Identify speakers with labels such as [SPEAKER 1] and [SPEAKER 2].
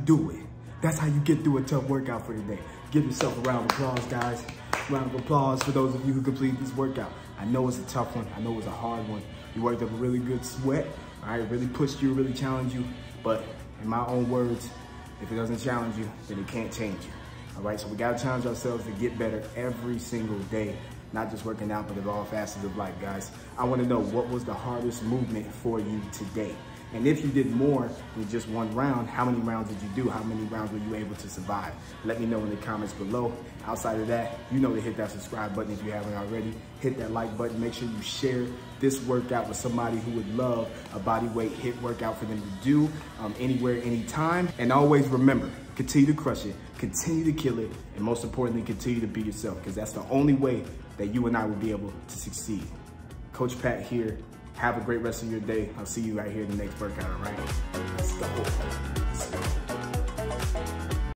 [SPEAKER 1] do it. That's how you get through a tough workout for the day. Give yourself a round of applause, guys. Round of applause for those of you who complete this workout. I know it's a tough one. I know it's a hard one. You worked up a really good sweat. All right, really pushed you, really challenged you. But in my own words, if it doesn't challenge you, then it can't change you. All right, so we gotta challenge ourselves to get better every single day. Not just working out, but in all facets of life, guys. I wanna know, what was the hardest movement for you today? And if you did more than just one round, how many rounds did you do? How many rounds were you able to survive? Let me know in the comments below. Outside of that, you know to hit that subscribe button if you haven't already. Hit that like button. Make sure you share this workout with somebody who would love a bodyweight HIIT workout for them to do anywhere, anytime. And always remember, continue to crush it, continue to kill it, and most importantly, continue to be yourself, because that's the only way that you and I will be able to succeed. Coach Pat here. Have a great rest of your day. I'll see you right here in the next workout, all right? Let's go.